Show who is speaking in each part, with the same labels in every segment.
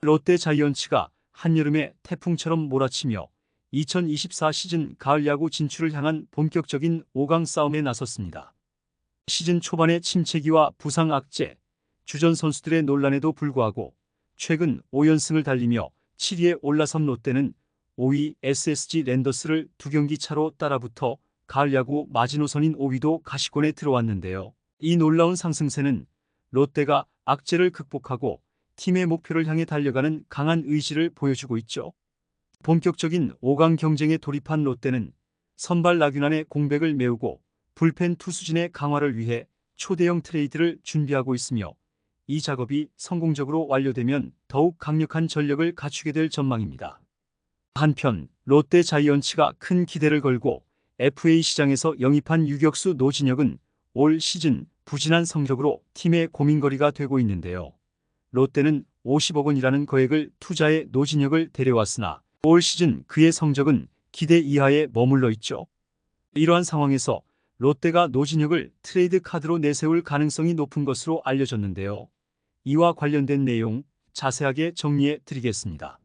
Speaker 1: 롯데 자이언츠가 한여름에 태풍처럼 몰아치며 2024 시즌 가을 야구 진출을 향한 본격적인 5강 싸움에 나섰습니다. 시즌 초반의 침체기와 부상 악재, 주전 선수들의 논란에도 불구하고 최근 5연승을 달리며 7위에 올라선 롯데는 5위 SSG 랜더스를 2경기 차로 따라붙어 가을 야구 마지노선인 5위도 가시권에 들어왔는데요. 이 놀라운 상승세는 롯데가 악재를 극복하고 팀의 목표를 향해 달려가는 강한 의지를 보여주고 있죠. 본격적인 5강 경쟁에 돌입한 롯데는 선발 나균안의 공백을 메우고 불펜 투수진의 강화를 위해 초대형 트레이드를 준비하고 있으며 이 작업이 성공적으로 완료되면 더욱 강력한 전력을 갖추게 될 전망입니다. 한편 롯데 자이언츠가 큰 기대를 걸고 FA 시장에서 영입한 유격수 노진혁은 올 시즌 부진한 성적으로 팀의 고민거리가 되고 있는데요. 롯데는 50억 원이라는 거액을 투자해 노진혁을 데려왔으나 올 시즌 그의 성적은 기대 이하에 머물러 있죠. 이러한 상황에서 롯데가 노진혁을 트레이드 카드로 내세울 가능성이 높은 것으로 알려졌는데요. 이와 관련된 내용 자세하게 정리해 드리겠습니다.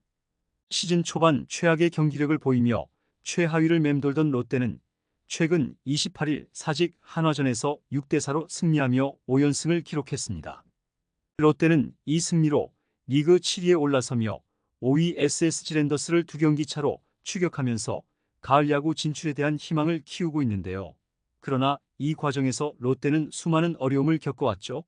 Speaker 1: 시즌 초반 최악의 경기력을 보이며 최하위를 맴돌던 롯데는 최근 28일 사직 한화전에서 6대4로 승리하며 5연승을 기록했습니다. 롯데는 이 승리로 리그 7위에 올라서며 5위 SSG 랜더스를 2경기 차로 추격하면서 가을 야구 진출에 대한 희망을 키우고 있는데요. 그러나 이 과정에서 롯데는 수많은 어려움을 겪어왔죠.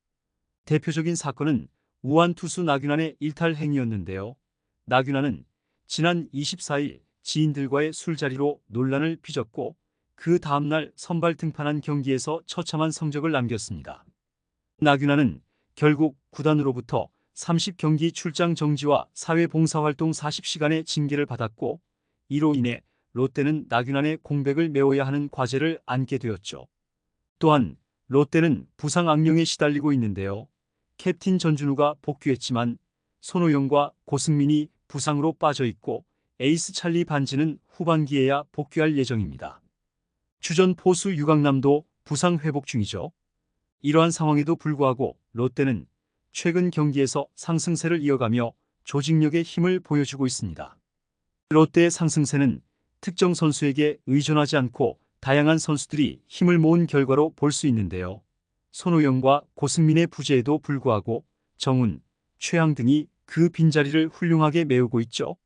Speaker 1: 대표적인 사건은 우완 투수 나균안의 일탈 행위였는데요. 나균안은 지난 24일 지인들과의 술자리로 논란을 빚었고 그 다음날 선발 등판한 경기에서 처참한 성적을 남겼습니다. 나균안은 결국 구단으로부터 30경기 출장 정지와 사회봉사활동 40시간의 징계를 받았고 이로 인해 롯데는 나균안의 공백을 메워야 하는 과제를 안게 되었죠. 또한 롯데는 부상 악령에 시달리고 있는데요. 캡틴 전준우가 복귀했지만 손호영과 고승민이 부상으로 빠져 있고 에이스 찰리 반지는 후반기에야 복귀할 예정입니다. 주전 포수 유강남도 부상 회복 중이죠. 이러한 상황에도 불구하고 롯데는 최근 경기에서 상승세를 이어가며 조직력의 힘을 보여주고 있습니다. 롯데의 상승세는 특정 선수에게 의존하지 않고 다양한 선수들이 힘을 모은 결과로 볼 수 있는데요. 손호영과 고승민의 부재에도 불구하고 정훈, 최양 등이 그 빈자리를 훌륭하게 메우고 있죠.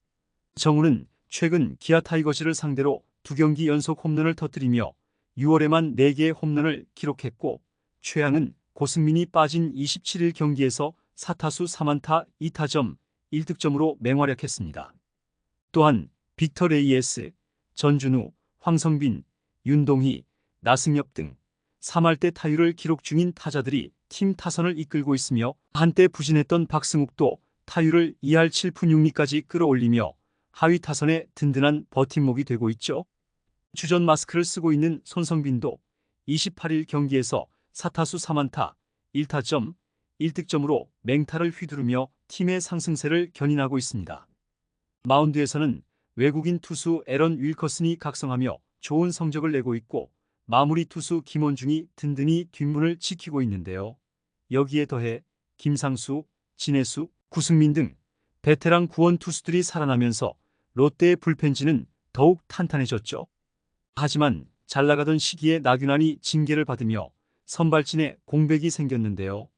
Speaker 1: 정훈은 최근 기아 타이거즈를 상대로 2경기 연속 홈런을 터뜨리며 6월에만 4개의 홈런을 기록했고 최양은 고승민이 빠진 27일 경기에서 4타수 3안타 2타점 1득점으로 맹활약했습니다. 또한 빅터 레이에스, 전준우, 황성빈, 윤동희, 나승엽 등 3할대 타율을 기록 중인 타자들이 팀 타선을 이끌고 있으며 한때 부진했던 박승욱도 타율을 2할 7푼 6리까지 끌어올리며 하위 타선의 든든한 버팀목이 되고 있죠. 주전 마스크를 쓰고 있는 손성빈도 28일 경기에서 4타수 3안타 1타점 1득점으로 맹타를 휘두르며 팀의 상승세를 견인하고 있습니다. 마운드에서는 외국인 투수 에런 윌커슨이 각성하며 좋은 성적을 내고 있고 마무리 투수 김원중이 든든히 뒷문을 지키고 있는데요. 여기에 더해 김상수, 진해수, 구승민 등 베테랑 구원 투수들이 살아나면서 롯데의 불펜진은 더욱 탄탄해졌죠. 하지만 잘나가던 시기에 나균안이 징계를 받으며 선발진에 공백이 생겼는데요.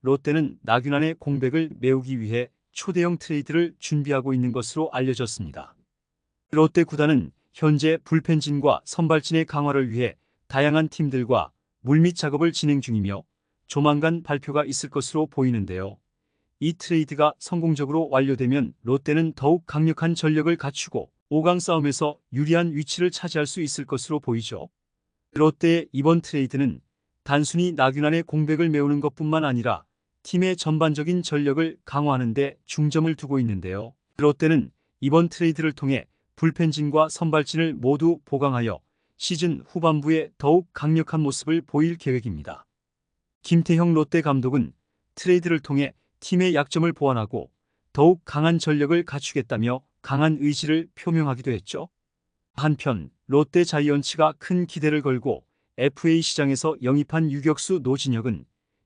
Speaker 1: 롯데는 나균안의 공백을 메우기 위해 초대형 트레이드를 준비하고 있는 것으로 알려졌습니다. 롯데 구단은 현재 불펜진과 선발진의 강화를 위해 다양한 팀들과 물밑 작업을 진행 중이며 조만간 발표가 있을 것으로 보이는데요. 이 트레이드가 성공적으로 완료되면 롯데는 더욱 강력한 전력을 갖추고 5강 싸움에서 유리한 위치를 차지할 수 있을 것으로 보이죠. 롯데의 이번 트레이드는 단순히 나균안의 공백을 메우는 것뿐만 아니라 팀의 전반적인 전력을 강화하는 데 중점을 두고 있는데요. 롯데는 이번 트레이드를 통해 불펜진과 선발진을 모두 보강하여 시즌 후반부에 더욱 강력한 모습을 보일 계획입니다. 김태형 롯데 감독은 트레이드를 통해 팀의 약점을 보완하고 더욱 강한 전력을 갖추겠다며 강한 의지를 표명하기도 했죠. 한편 롯데 자이언츠가 큰 기대를 걸고 FA 시장에서 영입한 유격수 노진혁은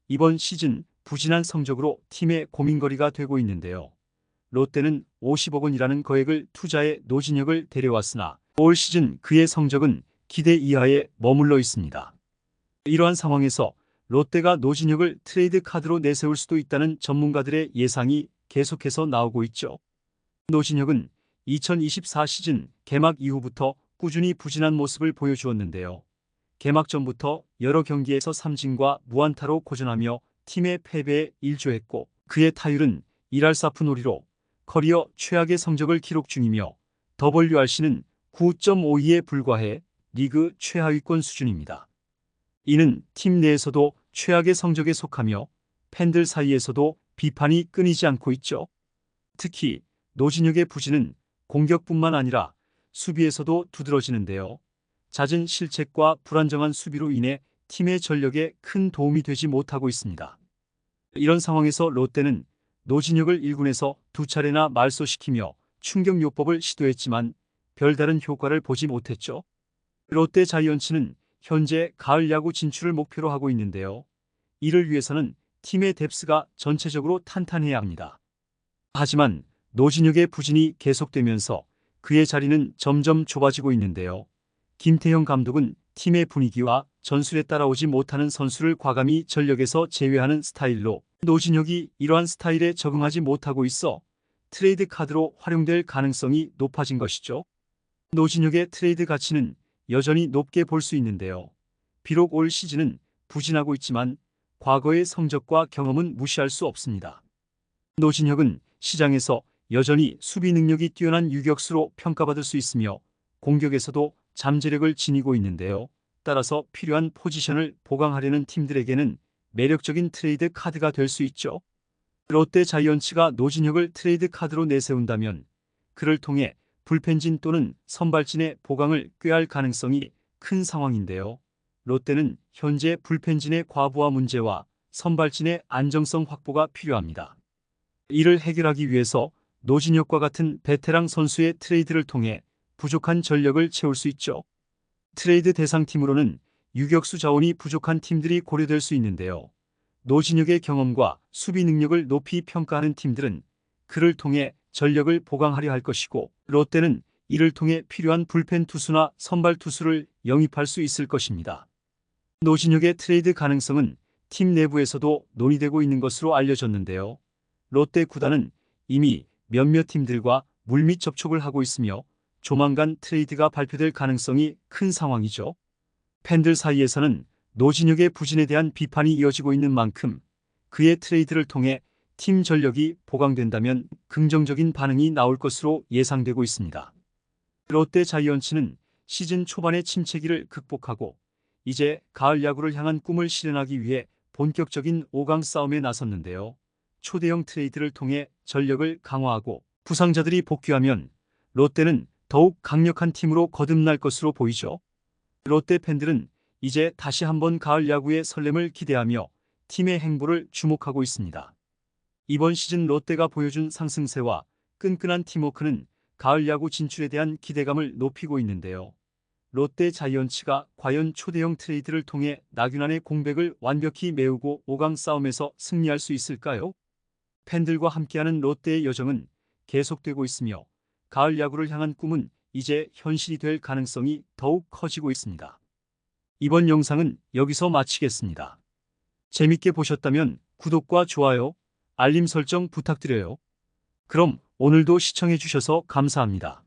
Speaker 1: 이번 시즌 부진한 성적으로 팀의 고민거리가 되고 있는데요. 롯데는 50억 원이라는 거액을 투자해 노진혁을 데려왔으나 올 시즌 그의 성적은 기대 이하에 머물러 있습니다. 이러한 상황에서 롯데가 노진혁을 트레이드 카드로 내세울 수도 있다는 전문가들의 예상이 계속해서 나오고 있죠. 노진혁은 2024 시즌 개막 이후부터 꾸준히 부진한 모습을 보여주었는데요. 개막 전부터 여러 경기에서 삼진과 무안타로 고전하며 팀의 패배에 일조했고 그의 타율은 1할 4푼 5리로 커리어 최악의 성적을 기록 중이며 WRC는 9.52에 불과해 리그 최하위권 수준입니다. 이는 팀 내에서도 최악의 성적에 속하며 팬들 사이에서도 비판이 끊이지 않고 있죠. 특히 노진혁의 부진은 공격뿐만 아니라 수비에서도 두드러지는데요. 잦은 실책과 불안정한 수비로 인해 팀의 전력에 큰 도움이 되지 못하고 있습니다. 이런 상황에서 롯데는 노진혁을 1군에서 2차례나 말소시키며 충격요법을 시도했지만 별다른 효과를 보지 못했죠. 롯데 자이언츠는 현재 가을 야구 진출을 목표로 하고 있는데요. 이를 위해서는 팀의 뎁스가 전체적으로 탄탄해야 합니다. 하지만 노진혁의 부진이 계속되면서 그의 자리는 점점 좁아지고 있는데요. 김태형 감독은 팀의 분위기와 전술에 따라오지 못하는 선수를 과감히 전력에서 제외하는 스타일로 노진혁이 이러한 스타일에 적응하지 못하고 있어 트레이드 카드로 활용될 가능성이 높아진 것이죠. 노진혁의 트레이드 가치는 여전히 높게 볼 수 있는데요. 비록 올 시즌은 부진하고 있지만 과거의 성적과 경험은 무시할 수 없습니다. 노진혁은 시장에서 여전히 수비 능력이 뛰어난 유격수로 평가받을 수 있으며 공격에서도 잠재력을 지니고 있는데요. 따라서 필요한 포지션을 보강하려는 팀들에게는 매력적인 트레이드 카드가 될 수 있죠. 롯데 자이언츠가 노진혁을 트레이드 카드로 내세운다면 그를 통해 불펜진 또는 선발진의 보강을 꾀할 가능성이 큰 상황인데요. 롯데는 현재 불펜진의 과부하 문제와 선발진의 안정성 확보가 필요합니다. 이를 해결하기 위해서 노진혁과 같은 베테랑 선수의 트레이드를 통해 부족한 전력을 채울 수 있죠. 트레이드 대상팀으로는 유격수 자원이 부족한 팀들이 고려될 수 있는데요. 노진혁의 경험과 수비 능력을 높이 평가하는 팀들은 그를 통해 전력을 보강하려 할 것이고 롯데는 이를 통해 필요한 불펜 투수나 선발 투수를 영입할 수 있을 것입니다. 노진혁의 트레이드 가능성은 팀 내부에서도 논의되고 있는 것으로 알려졌는데요. 롯데 구단은 이미 몇몇 팀들과 물밑 접촉을 하고 있으며 조만간 트레이드가 발표될 가능성이 큰 상황이죠. 팬들 사이에서는 노진혁의 부진에 대한 비판이 이어지고 있는 만큼 그의 트레이드를 통해 팀 전력이 보강된다면 긍정적인 반응이 나올 것으로 예상되고 있습니다. 롯데 자이언츠는 시즌 초반의 침체기를 극복하고 이제 가을 야구를 향한 꿈을 실현하기 위해 본격적인 5강 싸움에 나섰는데요. 초대형 트레이드를 통해 전력을 강화하고 부상자들이 복귀하면 롯데는 더욱 강력한 팀으로 거듭날 것으로 보이죠. 롯데 팬들은 이제 다시 한번 가을 야구의 설렘을 기대하며 팀의 행보를 주목하고 있습니다. 이번 시즌 롯데가 보여준 상승세와 끈끈한 팀워크는 가을 야구 진출에 대한 기대감을 높이고 있는데요. 롯데 자이언츠가 과연 초대형 트레이드를 통해 나균안의 공백을 완벽히 메우고 5강 싸움에서 승리할 수 있을까요? 팬들과 함께하는 롯데의 여정은 계속되고 있으며 가을 야구를 향한 꿈은 이제 현실이 될 가능성이 더욱 커지고 있습니다. 이번 영상은 여기서 마치겠습니다. 재밌게 보셨다면 구독과 좋아요, 알림 설정 부탁드려요. 그럼 오늘도 시청해 주셔서 감사합니다.